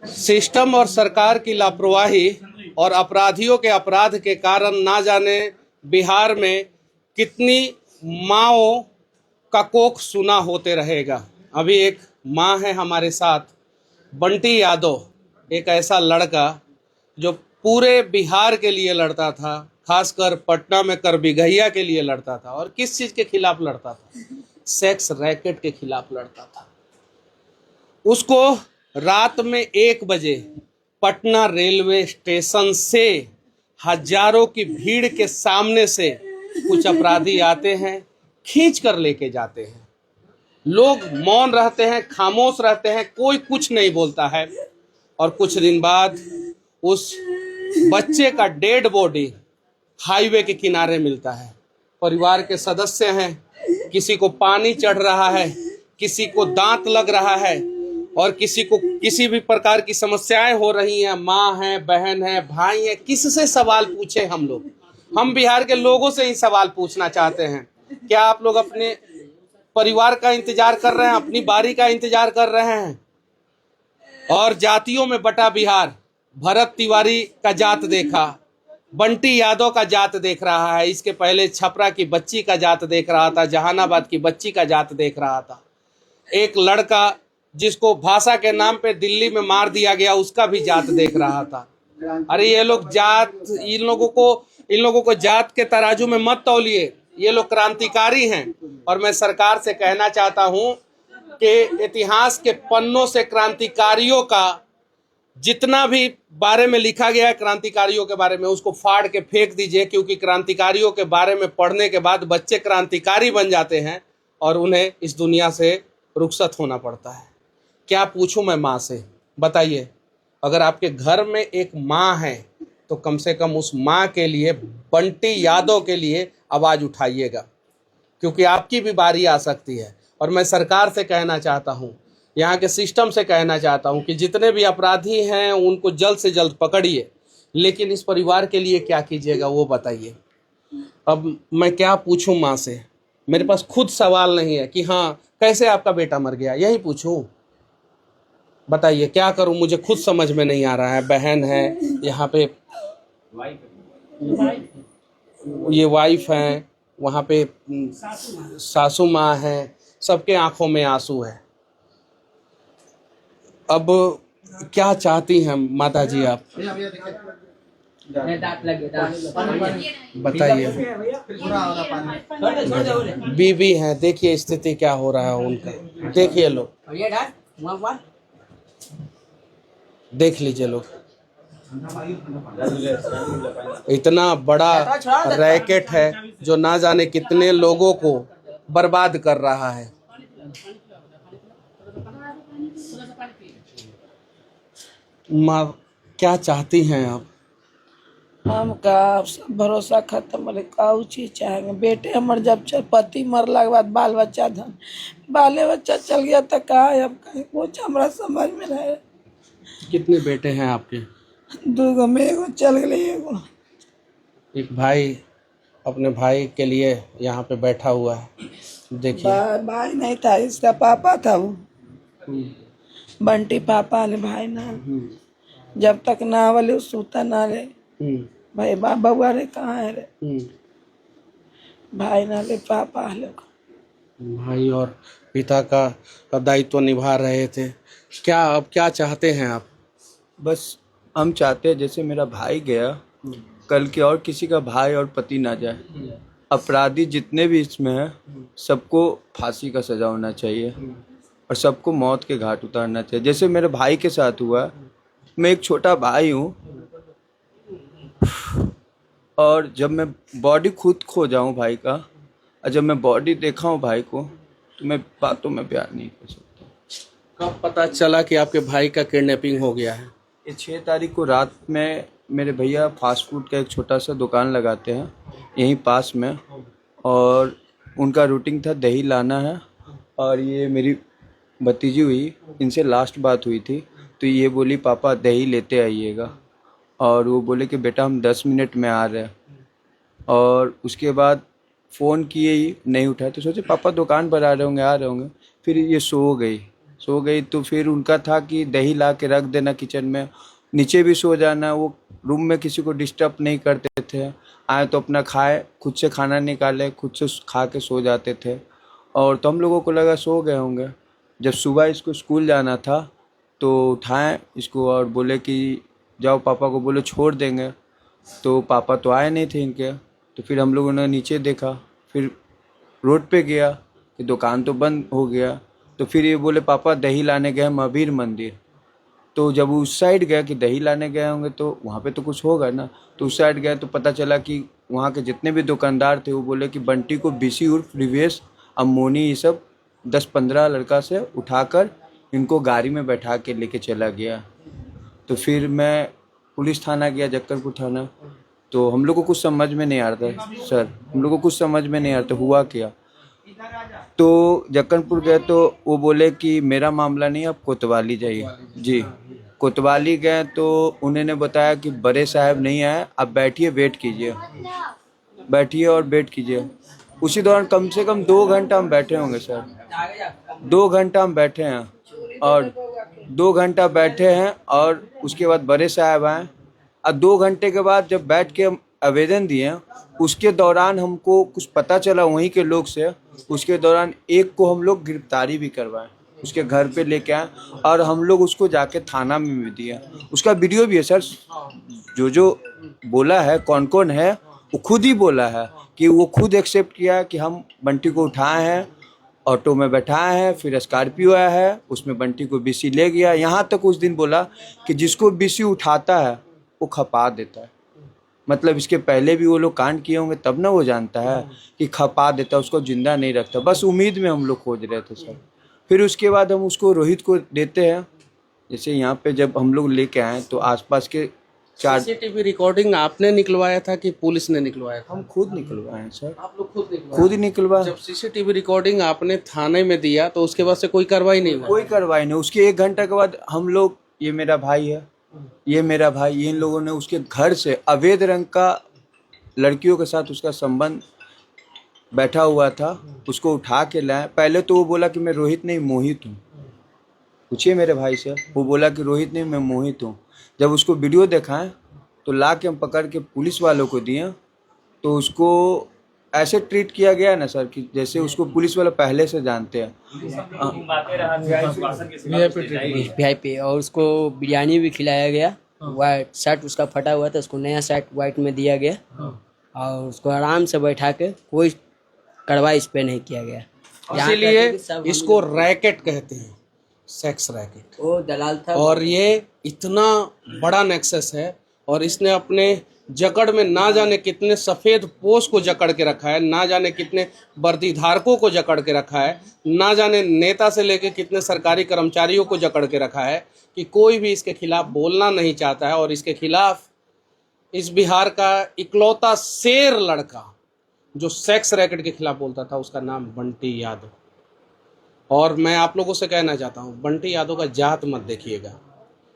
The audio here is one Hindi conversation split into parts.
सिस्टम और सरकार की लापरवाही और अपराधियों के अपराध के कारण ना जाने बिहार में कितनी माँओं का कोख सुना होते रहेगा। अभी एक माँ है हमारे साथ, बंटी यादव, एक ऐसा लड़का जो पूरे बिहार के लिए लड़ता था, खासकर पटना में करबिगहिया के लिए लड़ता था। और किस चीज़ के खिलाफ लड़ता था? सेक्स रैकेट के खिलाफ लड़ता था। उसको रात में 1 बजे पटना रेलवे स्टेशन से हजारों की भीड़ के सामने से कुछ अपराधी आते हैं, खींच कर लेके जाते हैं। लोग मौन रहते हैं, खामोश रहते हैं, कोई कुछ नहीं बोलता है। और कुछ दिन बाद उस बच्चे का डेड बॉडी हाईवे के किनारे मिलता है। परिवार के सदस्य हैं, किसी को पानी चढ़ रहा है, किसी को दांत लग रहा है और किसी को किसी भी प्रकार की समस्याएं हो रही हैं। माँ है, बहन है, भाई है, किससे सवाल पूछे हम लोग? हम बिहार के लोगों से ही सवाल पूछना चाहते हैं। क्या आप लोग अपने परिवार का इंतजार कर रहे हैं, अपनी बारी का इंतजार कर रहे हैं? और जातियों में बटा बिहार, भरत तिवारी का जात देखा, बंटी यादव का जात देख रहा है, इसके पहले छपरा की बच्ची का जात देख रहा था, जहानाबाद की बच्ची का जात देख रहा था, एक लड़का जिसको भाषा के नाम पे दिल्ली में मार दिया गया उसका भी जात देख रहा था। अरे ये लोग जात, इन लोगों को जात के तराजू में मत तौलिए। ये लोग क्रांतिकारी हैं। और मैं सरकार से कहना चाहता हूं कि इतिहास के पन्नों से क्रांतिकारियों का जितना भी बारे में लिखा गया है, क्रांतिकारियों के बारे में, उसको फाड़ के फेंक दीजिए। क्योंकि क्रांतिकारियों के बारे में पढ़ने के बाद बच्चे क्रांतिकारी बन जाते हैं और उन्हें इस दुनिया से रुखसत होना पड़ता है। क्या पूछूं मैं माँ से? बताइए। अगर आपके घर में एक माँ है तो कम से कम उस माँ के लिए, बंटी यादव के लिए आवाज़ उठाइएगा, क्योंकि आपकी भी बारी आ सकती है। और मैं सरकार से कहना चाहता हूँ, यहाँ के सिस्टम से कहना चाहता हूँ कि जितने भी अपराधी हैं उनको जल्द से जल्द पकड़िए, लेकिन इस परिवार के लिए क्या कीजिएगा वो बताइए। अब मैं क्या पूछूं माँ से? मेरे पास खुद सवाल नहीं है कि हाँ कैसे आपका बेटा मर गया, यही पूछूं? बताइए क्या करूं, मुझे खुद समझ में नहीं आ रहा है। बहन है यहाँ पे, ये वाइफ है, वहाँ पे सासू माँ है, सबके आंखों में आंसू है। अब क्या चाहती हैं माता जी आप? बताइए। बीबी है, देखिए स्थिति क्या हो रहा है उनका, देखिए लोग, देख लीजिए लोग, इतना बड़ा रैकेट है जो ना जाने कितने लोगों को बर्बाद कर रहा है। माँ क्या चाहती हैं आप? हम का सब भरोसा खत्म रे, का चीज चाहेंगे? बेटे हमारे जब पति मरला के बाद बाल बच्चा धन, बाले बच्चा चल गया तो कहा अब कहीं कुछ हमारा समझ में नहीं। कितने बेटे हैं आपके? 2 गो में एगो चल गई, एगो एक भाई अपने भाई के लिए यहाँ पे बैठा हुआ है, देखिए। भाई नहीं था, इसका पापा था वो, बंटी पापा ले, भाई ना। जब तक ना आवले सूता ना रे भाई, बउआ रे कहाँ है रे, भाई ना ले, पापा ले। भाई और पिता का दायित्व निभा रहे थे। क्या अब क्या चाहते हैं आप? बस हम चाहते हैं जैसे मेरा भाई गया, कल के और किसी का भाई और पति ना जाए। अपराधी जितने भी इसमें हैं सबको फांसी का सजा होना चाहिए और सबको मौत के घाट उतारना चाहिए। जैसे मेरे भाई के साथ हुआ, मैं एक छोटा भाई हूँ और जब मैं बॉडी खुद खो जाऊँ भाई का, और जब मैं बॉडी देखा हूँ भाई को, तो मैं बातों में बयान नहीं कर सकता। कब पता चला कि आपके भाई का किडनैपिंग हो गया है? ये 6 तारीख को रात में मेरे भैया फास्ट फूड का एक छोटा सा दुकान लगाते हैं यहीं पास में, और उनका रूटीन था दही लाना है। और ये मेरी भतीजी हुई, इनसे लास्ट बात हुई थी, तो ये बोली पापा दही लेते आइएगा, और वो बोले कि बेटा हम 10 मिनट में आ रहे हैं। और उसके बाद फ़ोन किए ही नहीं उठाए, तो सोचे पापा दुकान पर आ रहे होंगे। फिर ये सो गई, सो गई तो फिर उनका था कि दही ला के रख देना किचन में, नीचे भी सो जाना, वो रूम में किसी को डिस्टर्ब नहीं करते थे। आए तो अपना खाए, खुद से खाना निकाले, खुद से खा के सो जाते थे। और तो हम लोगों को लगा सो गए होंगे। जब सुबह इसको स्कूल जाना था तो उठाएं इसको और बोले कि जाओ पापा को बोलो छोड़ देंगे, तो पापा तो आए नहीं थे इनके। तो फिर हम लोगों ने नीचे देखा, फिर रोड पे गया कि दुकान तो बंद हो गया। तो फिर ये बोले पापा दही लाने गए महावीर मंदिर। तो जब उस साइड गया कि दही लाने गए होंगे तो वहाँ पे तो कुछ होगा ना, तो उस साइड गया तो पता चला कि वहाँ के जितने भी दुकानदार थे वो बोले कि बंटी को बीसी उर्फ रिवेश अमोनी ये सब 10-15 लड़का से उठाकर इनको गाड़ी में बैठा के लेके चला गया। तो फिर मैं पुलिस थाना गया, जक्करपुर थाना। तो हम लोग को कुछ समझ में नहीं आ रहा था सर, हम लोग को कुछ समझ में नहीं आ रहा था हुआ क्या। तो जक्कनपुर गए तो वो बोले कि मेरा मामला नहीं, आप कोतवाली जाइए। जी, कोतवाली गए तो उन्होंने बताया कि बड़े साहब नहीं आए, आप बैठिए वेट कीजिए, बैठिए और वेट कीजिए। उसी दौरान कम से कम 2 घंटा हम बैठे होंगे सर, 2 घंटा हम बैठे हैं। और 2 घंटा बैठे हैं और उसके बाद बड़े साहब आए। और 2 घंटे के बाद जब बैठ के हम आवेदन दिए, उसके दौरान हमको कुछ पता चला वहीं के लोग से, उसके दौरान एक को हम लोग गिरफ्तारी भी करवाए, उसके घर पे लेके आए और हम लोग उसको जाके थाना में भी दिया। उसका वीडियो भी है सर, जो बोला है कौन कौन है वो खुद ही बोला है कि वो खुद एक्सेप्ट किया कि हम बंटी को उठाए हैं, ऑटो में बैठाए हैं, फिर स्कॉर्पियो आया है, उसमें बंटी को बीसी ले गया। यहाँ तक उस दिन बोला कि जिसको बीसी उठाता है वो खपा देता है। मतलब इसके पहले भी वो लोग कांड किए होंगे तब ना वो जानता है कि खपा देता, उसको जिंदा नहीं रखता। बस उम्मीद में हम लोग खोज रहे थे सर। फिर उसके बाद हम उसको रोहित को देते हैं। जैसे यहाँ पे जब हम लोग लेके आए तो आसपास के 4 सीसीटीवी रिकॉर्डिंग आपने निकलवाया था कि पुलिस ने निकलवाया था? हम खुद निकलवाए हैं सर। आप लोग खुद निकलवाए? खुद ही निकलवाए। जब सीसीटीवी रिकॉर्डिंग आपने थाने में दिया तो उसके बाद से कोई कार्रवाई नहीं हुई? कोई कार्रवाई नहीं। उसके 1 घंटे के बाद हम लोग, ये मेरा भाई है, ये मेरा भाई, इन लोगों ने उसके घर से अवैध रंग का लड़कियों के साथ उसका संबंध बैठा हुआ था, उसको उठा के लाए। पहले तो वो बोला कि मैं रोहित नहीं मोहित हूँ, पूछिए मेरे भाई से, वो बोला कि रोहित नहीं मैं मोहित हूँ। जब उसको वीडियो दिखाएं तो ला के हम पकड़ के पुलिस वालों को दिए। तो उसको ऐसे ट्रीट किया गया ना सर कि जैसे उसको पुलिस वाले पहले से जानते हैं। वीआईपी। और उसको बिरयानी भी खिलाया गया। वाइट शर्ट उसका फटा हुआ था, उसको नया शर्ट वाइट में दिया गया और उसको आराम से बैठा के कोई कार्रवाई इस पे नहीं किया गया। इसीलिए इसको रैकेट कहते हैं, सेक्स रैकेट। वो दलाल था और ये इतना बड़ा नेक्सस है और इसने अपने जकड़ में ना जाने कितने सफ़ेद पोश को जकड़ के रखा है, ना जाने कितने वर्दी धारकों को जकड़ के रखा है, ना जाने नेता से लेकर कितने सरकारी कर्मचारियों को जकड़ के रखा है कि कोई भी इसके खिलाफ बोलना नहीं चाहता है। और इसके खिलाफ इस बिहार का इकलौता शेर लड़का जो सेक्स रैकेट के खिलाफ बोलता था, उसका नाम बंटी यादव। और मैं आप लोगों से कहना चाहता हूँ, बंटी यादव का जात मत देखिएगा,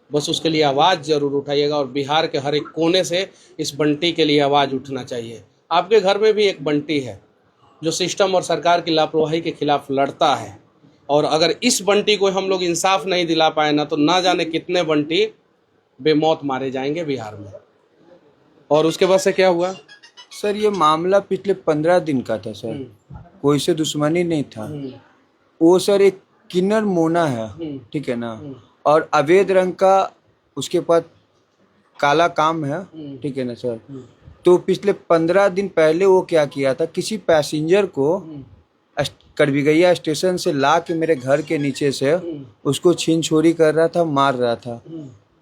बस उसके लिए आवाज़ ज़रूर उठाइएगा। और बिहार के हर एक कोने से इस बंटी के लिए आवाज़ उठना चाहिए। आपके घर में भी एक बंटी है जो सिस्टम और सरकार की लापरवाही के खिलाफ लड़ता है। और अगर इस बंटी को हम लोग इंसाफ नहीं दिला पाए ना, तो ना जाने कितने बंटी बेमौत मारे जाएंगे बिहार में। और उसके बाद से क्या हुआ सर? ये मामला पिछले 15 दिन का था सर, कोई से दुश्मनी नहीं था। वो सर एक किन्नर मोना है, ठीक है ना, और अवैध रंग का उसके पास काला काम है, ठीक है ना सर। तो पिछले 15 दिन पहले वो क्या किया था, किसी पैसेंजर को करबिगैया स्टेशन से ला के मेरे घर के नीचे से उसको छीन छोरी कर रहा था, मार रहा था।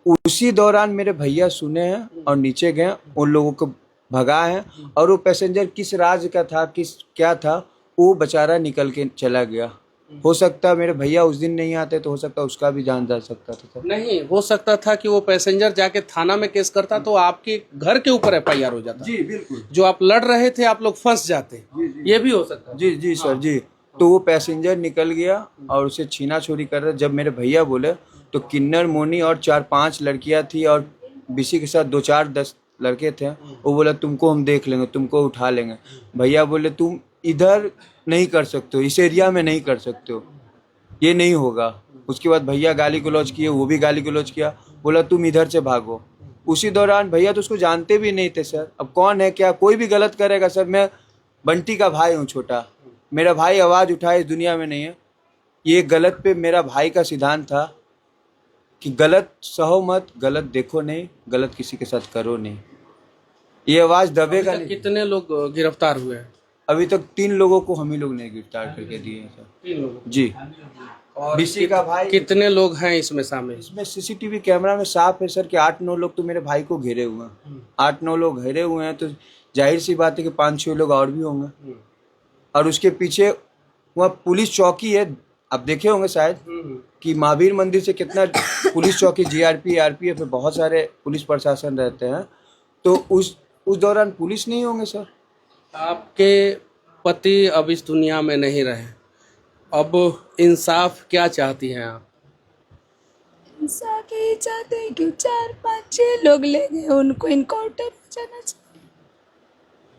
उसी दौरान मेरे भैया सुने हैं और नीचे गए, उन लोगों को भगाए हैं। और वो पैसेंजर किस राज्य का था, किस क्या था, वो बेचारा निकल के चला गया। हो सकता मेरे भैया उस दिन नहीं आते तो हो सकता उसका भी जान जा सकता था। नहीं हो सकता था कि वो पैसेंजर जाके थाना में केस करता तो आपके घर के ऊपर FIR हो जाता। जी बिल्कुल। जो आप लड़ रहे थे आप लोग फंस जाते। ये भी हो सकता। जी जी सर जी। तो वो पैसेंजर निकल गया और उसे छीना छोरी कर रहा। जब मेरे भैया बोले तो किन्नर मोनी और 4-5 लड़कियां थी और बीसी के साथ 2-4-10 लड़के थे। वो बोला तुमको हम देख लेंगे, तुमको उठा लेंगे। भैया बोले तुम इधर नहीं कर सकते हो, इस एरिया में नहीं कर सकते हो, ये नहीं होगा। उसके बाद भैया गाली गलौज किए, वो भी गाली गलौज किया, बोला तुम इधर से भागो। उसी दौरान भैया तो उसको जानते भी नहीं थे सर, अब कौन है क्या, कोई भी गलत करेगा सर। मैं बंटी का भाई हूँ छोटा, मेरा भाई आवाज़ उठाए इस दुनिया में नहीं है। ये गलत पे मेरा भाई का सिद्धांत था कि गलत सहो मत, गलत देखो नहीं, गलत किसी के साथ करो नहीं, ये आवाज़ दबेगा नहीं। कितने लोग गिरफ्तार हुए हैं? अभी तक 3 लोगों को हम ही लोग ने गिरफ्तार करके दिए हैं सर। 3 लोग। जी। और बीसी का भाई, कितने लोग हैं इसमें शामिल? इसमें सीसीटीवी कैमरा में साफ है सर कि 8-9 लोग तो मेरे भाई को घेरे हुए हैं। 8-9 लोग घेरे हुए हैं, तो जाहिर सी बात है कि 5-6 लोग और भी होंगे। और उसके पीछे वहाँ पुलिस चौकी है, आप देखे होंगे शायद कि महावीर मंदिर से कितना पुलिस चौकी, जीआरपी, आरपीएफ में बहुत सारे पुलिस प्रशासन रहते हैं, तो उस दौरान पुलिस नहीं होंगे सर। आपके पति अब इस दुनिया में नहीं रहे, अब इंसाफ क्या चाहती हैं आप? इंसाफ ही चाहते हैं कि 4-5-6 लोग ले गए, उनको इनकाउंटर हो जाना चाहिए।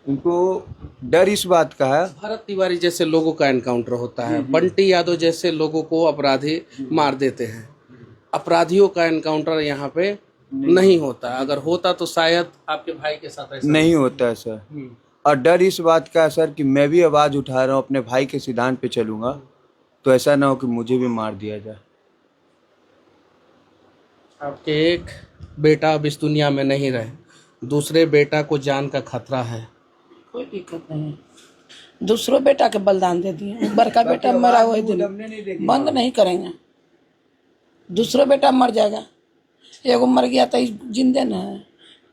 उनको डर इस बात का है, भरत तिवारी जैसे लोगों का एनकाउंटर होता है, बंटी यादव जैसे लोगों को अपराधी मार देते हैं, अपराधियों का एनकाउंटर यहाँ पे नहीं होता। अगर होता तो शायद आपके भाई के साथ ऐसा नहीं होता है सर। और डर इस बात का है सर कि मैं भी आवाज़ उठा रहा हूँ, अपने भाई के सिद्धांत पे चलूँगा, तो ऐसा ना हो कि मुझे भी मार दिया जाए। आपके एक बेटा अब इस दुनिया में नहीं रहे, दूसरे बेटा को जान का खतरा है। कोई दिक्कत नहीं है, दूसरों बेटा के बलिदान दे दिए, बड़का बेटा मरा वही दिन बंद नहीं करेंगे, दूसरा बेटा मर जाएगा, एगो मर गया तो जिंदे न है,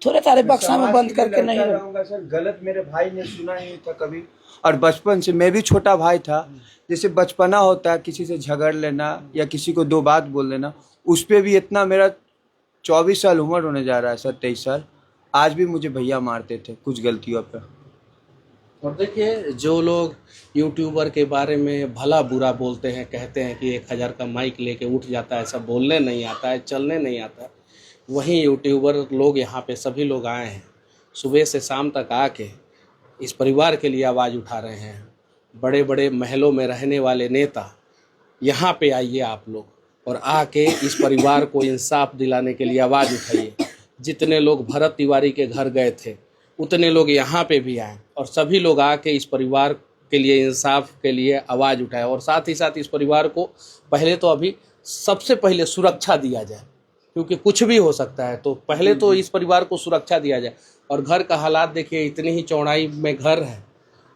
थोड़े तारे बक्सा में बंद करके नहीं रहूंगा सर। गलत मेरे भाई ने सुना ही नहीं था कभी, और बचपन से मैं भी छोटा भाई था, जैसे बचपना होता है किसी से झगड़ लेना या किसी को 2 बात बोल लेना, उस पर भी इतना, मेरा 24 साल उम्र होने जा रहा है सर, 23 साल, आज भी मुझे भैया मारते थे कुछ गलतियों पर। और देखिए, जो लोग यूट्यूबर के बारे में भला बुरा बोलते हैं, कहते हैं कि 1000 का माइक लेके उठ जाता है, सब बोलने नहीं आता है, चलने नहीं आता है, वहीं यूट्यूबर लोग यहाँ पे सभी लोग आए हैं, सुबह से शाम तक आके इस परिवार के लिए आवाज़ उठा रहे हैं। बड़े बड़े महलों में रहने वाले नेता यहाँ पे आइए आप लोग, और आके इस परिवार को इंसाफ दिलाने के लिए आवाज़ उठाइए। जितने लोग भरत तिवारी के घर गए थे, उतने लोग यहाँ पे भी आए, और सभी लोग आके इस परिवार के लिए, इंसाफ के लिए आवाज़ उठाए। और साथ ही साथ इस परिवार को पहले तो अभी सबसे पहले सुरक्षा दिया जाए, क्योंकि कुछ भी हो सकता है, तो पहले तो इस परिवार को सुरक्षा दिया जाए। और घर का हालात देखिए, इतनी ही चौड़ाई में घर है,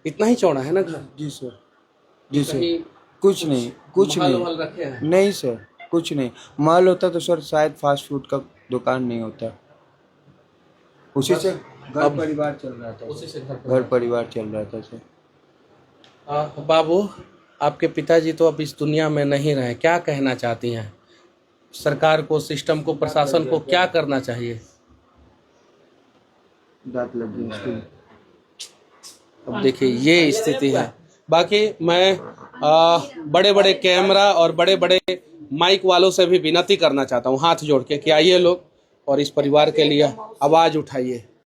इतना ही चौड़ा है ना घर? जी सर, जी सर। कुछ नहीं, कुछ नहीं रखे हैं? नहीं सर, कुछ नहीं। महल होता तो सर शायद फास्ट फूड का दुकान नहीं होता, उसी से घर परिवार चल रहा था, उसी से घर परिवार चल रहा था सर। बाबू, आपके पिताजी तो अब इस दुनिया में नहीं रहे, क्या कहना चाहती हैं? सरकार को, सिस्टम को, प्रशासन को क्या करना चाहिए? दांत लग गई उसकी। अब देखिए, ये स्थिति है। बाकी मैं बड़े बड़े कैमरा और बड़े बड़े माइक वालों से भी विनती करना चाहता हूँ, हाथ जोड़ के, कि आइए लोग और इस परिवार के लिए आवाज़ उठाइए।